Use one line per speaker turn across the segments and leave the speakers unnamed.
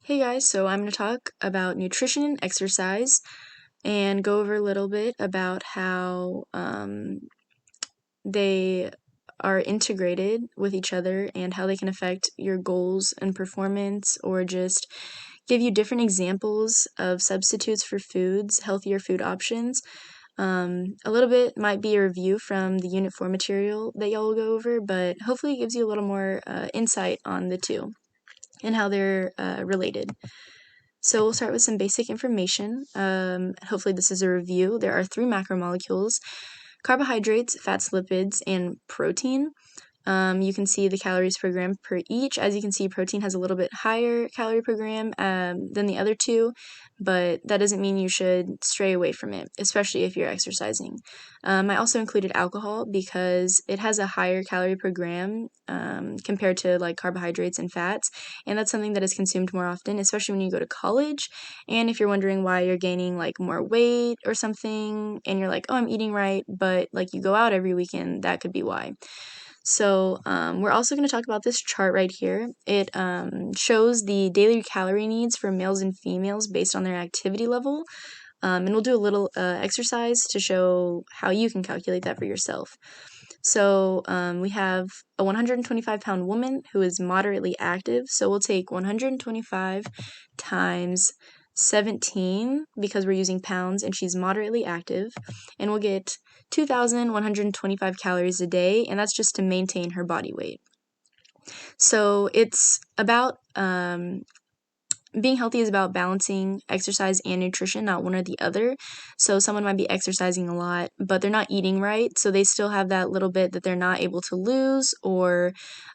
Hey guys, so I'm going to talk about nutrition and exercise and go over a little bit about how they are integrated with each other and how they can affect your goals and performance, or just give you different examples of substitutes for foods, healthier food options. A little bit might be a review from the Unit 4 material that y'all will go over, but hopefully it gives you a little more insight on the two and how they're related. So we'll start with some basic information. Hopefully this is a review. There are 3 macromolecules: carbohydrates, fats, lipids, and protein. You can see the calories per gram per each. As you can see, protein has a little bit higher calorie per gram than the other two, but that doesn't mean you should stray away from it, especially if you're exercising. I also included alcohol because it has a higher calorie per gram compared to like carbohydrates and fats, and that's something that is consumed more often, especially when you go to college. And if you're wondering why you're gaining like more weight or something, and you're like, oh, I'm eating right, but like you go out every weekend, that could be why. So we're also going to talk about this chart right here. It shows the daily calorie needs for males and females based on their activity level. And we'll do a little exercise to show how you can calculate that for yourself. So we have a 125-pound woman who is moderately active. So we'll take 125 times 17 because we're using pounds and she's moderately active, and we'll get 2,125 calories a day, and that's just to maintain her body weight. So it's about being healthy is about balancing exercise and nutrition, not one or the other. So someone might be exercising a lot, but they're not eating right, so they still have that little bit that they're not able to lose, or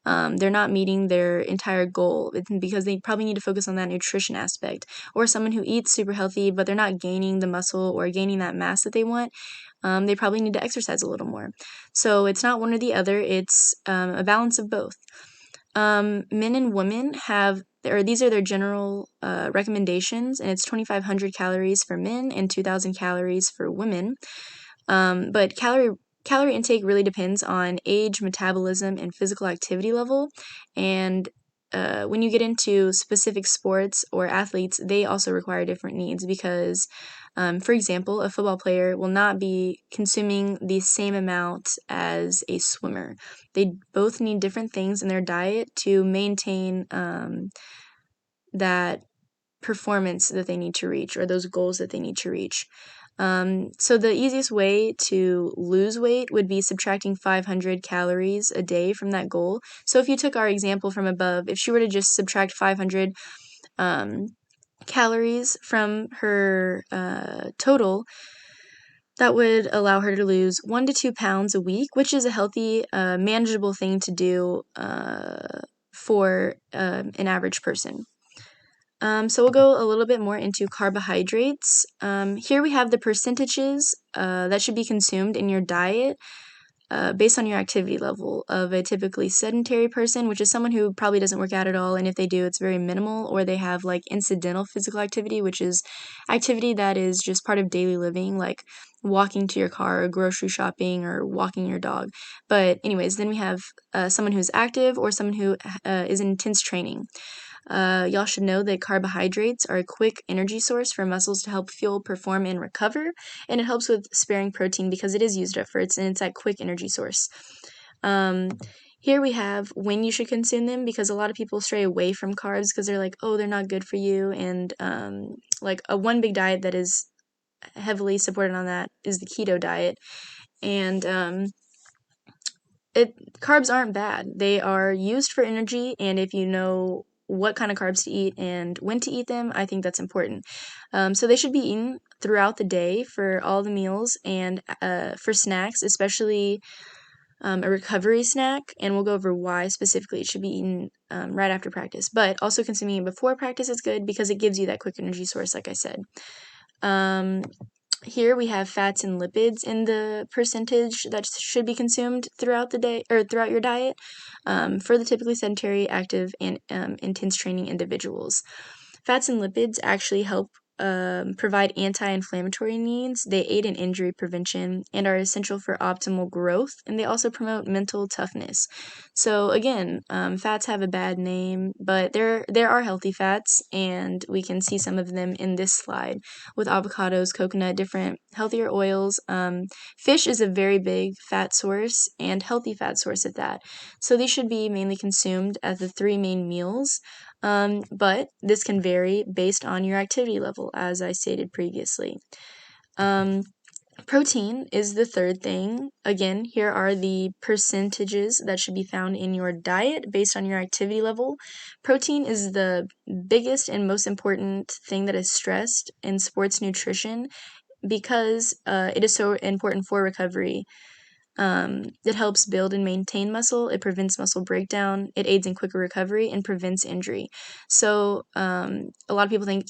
they're not meeting their entire goal because they probably need to focus on that nutrition aspect. Or someone who eats super healthy, but they're not gaining the muscle or gaining that mass that they want. They probably need to exercise a little more. So it's not one or the other, it's a balance of both. Men and women have, or these are their general recommendations, and it's 2,500 calories for men and 2,000 calories for women. But calorie intake really depends on age, metabolism, and physical activity level. And when you get into specific sports or athletes, they also require different needs because, for example, a football player will not be consuming the same amount as a swimmer. They both need different things in their diet to maintain that performance that they need to reach, or those goals that they need to reach. So the easiest way to lose weight would be subtracting 500 calories a day from that goal. So if you took our example from above, if she were to just subtract 500 calories from her total, that would allow her to lose 1 to 2 pounds a week, which is a healthy, manageable thing to do for an average person. So we'll go a little bit more into carbohydrates. Here we have the percentages that should be consumed in your diet based on your activity level of a typically sedentary person, which is someone who probably doesn't work out at all, and if they do, it's very minimal, or they have like incidental physical activity, which is activity that is just part of daily living, like walking to your car or grocery shopping or walking your dog. But anyways, then we have someone who's active or someone who is in intense training. Y'all should know that carbohydrates are a quick energy source for muscles to help fuel, perform, and recover, and it helps with sparing protein because it is used up first, and it's that quick energy source. Here we have when you should consume them, because a lot of people stray away from carbs because they're like, oh, they're not good for you, and like one big diet that is heavily supported on that is the keto diet, and carbs aren't bad. They are used for energy, and if you know what kind of carbs to eat and when to eat them, I think that's important. So they should be eaten throughout the day for all the meals, and for snacks, especially a recovery snack, and we'll go over why specifically it should be eaten right after practice. But also consuming it before practice is good because it gives you that quick energy source, like I said. Here we have fats and lipids in the percentage that should be consumed throughout the day or throughout your diet for the typically sedentary, active, and intense training individuals. Fats and lipids actually help provide anti-inflammatory needs, they aid in injury prevention, and are essential for optimal growth, and they also promote mental toughness. So again, fats have a bad name, but there are healthy fats, and we can see some of them in this slide with avocados, coconut, different healthier oils. Fish is a very big fat source and healthy fat source at that. So these should be mainly consumed at the 3 main meals. But this can vary based on your activity level, as I stated previously. Protein is the third thing. Again, here are the percentages that should be found in your diet based on your activity level. Protein is the biggest and most important thing that is stressed in sports nutrition because it is so important for recovery. It helps build and maintain muscle. It prevents muscle breakdown. It aids in quicker recovery and prevents injury. So a lot of people think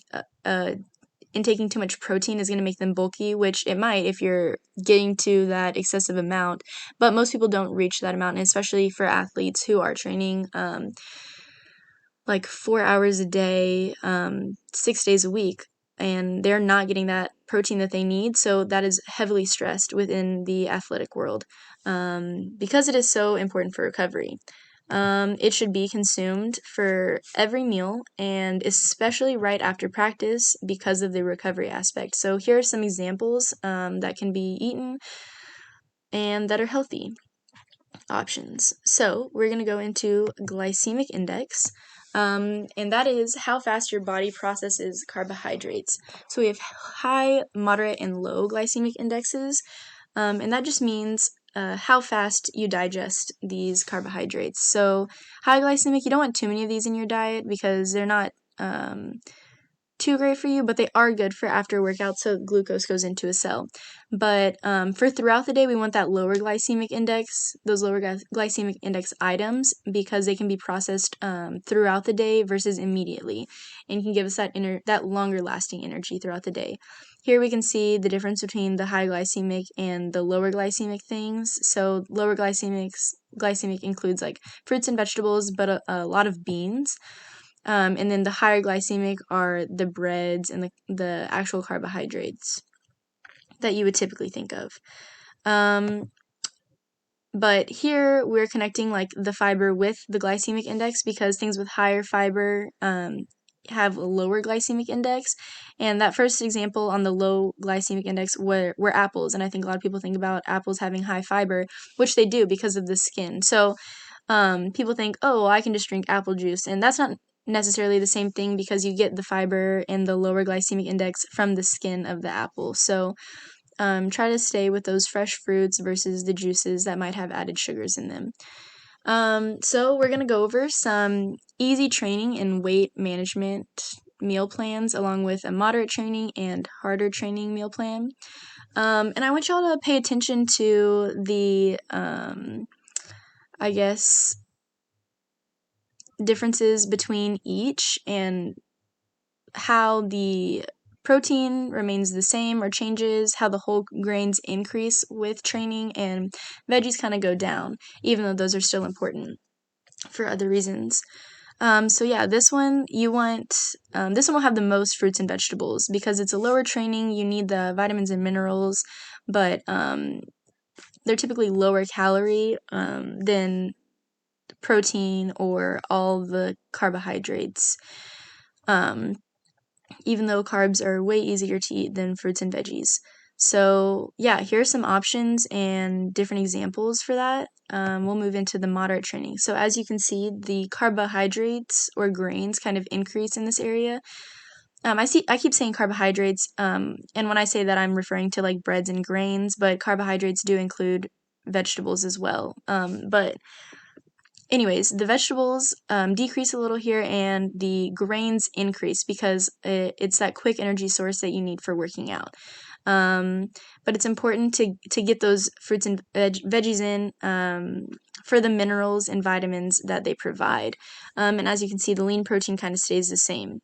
intaking too much protein is going to make them bulky, which it might if you're getting to that excessive amount. But most people don't reach that amount, and especially for athletes who are training like 4 hours a day, 6 days a week, and they're not getting that protein that they need. So that is heavily stressed within the athletic world because it is so important for recovery. It should be consumed for every meal and especially right after practice because of the recovery aspect. So here are some examples that can be eaten and that are healthy options. So we're going to go into glycemic index. And that is how fast your body processes carbohydrates. So we have high, moderate, and low glycemic indexes. And that just means how fast you digest these carbohydrates. So high glycemic, you don't want too many of these in your diet because they're not too great for you, but they are good for after workout, so glucose goes into a cell. But for throughout the day, we want that lower glycemic index, those lower glycemic index items, because they can be processed throughout the day versus immediately, and can give us that longer lasting energy throughout the day. Here we can see the difference between the high glycemic and the lower glycemic things. So lower glycemic includes like fruits and vegetables, but a lot of beans. And then the higher glycemic are the breads and the actual carbohydrates that you would typically think of. But here we're connecting like the fiber with the glycemic index because things with higher fiber have a lower glycemic index. And that first example on the low glycemic index were apples. And I think a lot of people think about apples having high fiber, which they do because of the skin. So people think, oh, I can just drink apple juice. And that's not necessarily the same thing because you get the fiber and the lower glycemic index from the skin of the apple. So try to stay with those fresh fruits versus the juices that might have added sugars in them. So we're going to go over some easy training and weight management meal plans along with a moderate training and harder training meal plan. And I want y'all to pay attention to the, I guess, differences between each and how the protein remains the same or changes, how the whole grains increase with training, and veggies kind of go down, even though those are still important for other reasons. So yeah, this one you want, this one will have the most fruits and vegetables because it's a lower training. You need the vitamins and minerals, but they're typically lower calorie than protein or all the carbohydrates. Even though carbs are way easier to eat than fruits and veggies. So yeah, here are some options and different examples for that. We'll move into the moderate training. So as you can see, the carbohydrates or grains kind of increase in this area. I keep saying carbohydrates, and when I say that, I'm referring to like breads and grains, but carbohydrates do include vegetables as well. But anyways, the vegetables decrease a little here and the grains increase because it's that quick energy source that you need for working out. But it's important to get those fruits and veggies in for the minerals and vitamins that they provide. And as you can see, the lean protein kind of stays the same.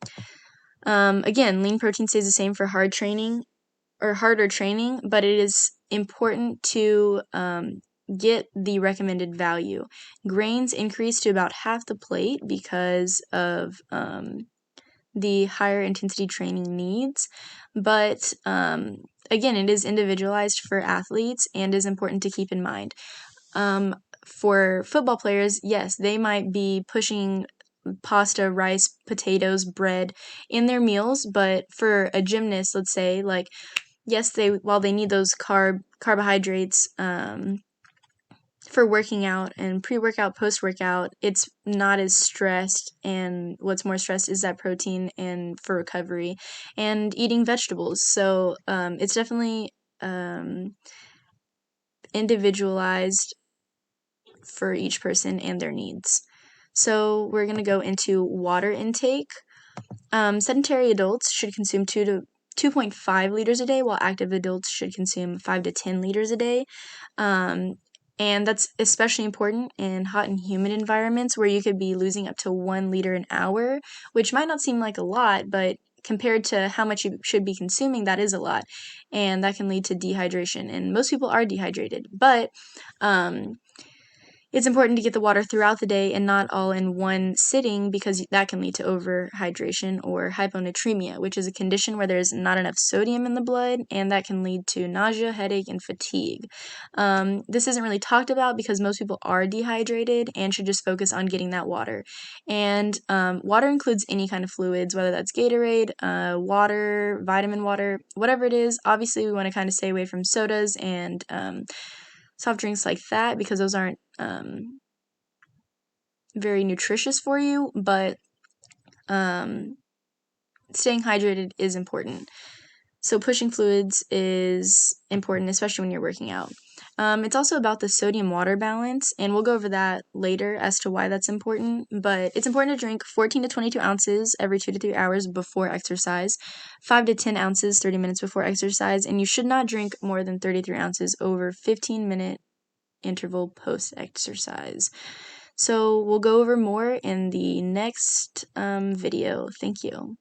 Again, lean protein stays the same for hard training or harder training, but it is important to get the recommended value. Grains increase to about half the plate because of the higher intensity training needs. But again, it is individualized for athletes and is important to keep in mind. For football players, yes, they might be pushing pasta, rice, potatoes, bread in their meals, but for a gymnast, let's say, like, yes, while they need those carbohydrates for working out and pre-workout, post-workout, it's not as stressed, and what's more stressed is that protein and for recovery and eating vegetables. So it's definitely individualized for each person and their needs. So we're going to go into water intake. Sedentary adults should consume 2.5 liters a day, while active adults should consume 5 to 10 liters a day. And that's especially important in hot and humid environments where you could be losing up to 1 liter an hour, which might not seem like a lot, but compared to how much you should be consuming, that is a lot. And that can lead to dehydration. And most people are dehydrated. But it's important to get the water throughout the day and not all in one sitting, because that can lead to overhydration or hyponatremia, which is a condition where there's not enough sodium in the blood, and that can lead to nausea, headache, and fatigue. This isn't really talked about because most people are dehydrated and should just focus on getting that water. And water includes any kind of fluids, whether that's Gatorade, water, vitamin water, whatever it is. Obviously, we want to kind of stay away from sodas and soft drinks like that, because those aren't very nutritious for you, but staying hydrated is important. So pushing fluids is important, especially when you're working out. It's also about the sodium-water balance, and we'll go over that later as to why that's important, but it's important to drink 14 to 22 ounces every 2 to 3 hours before exercise, 5 to 10 ounces 30 minutes before exercise, and you should not drink more than 33 ounces over 15-minute interval post-exercise. So we'll go over more in the next video. Thank you.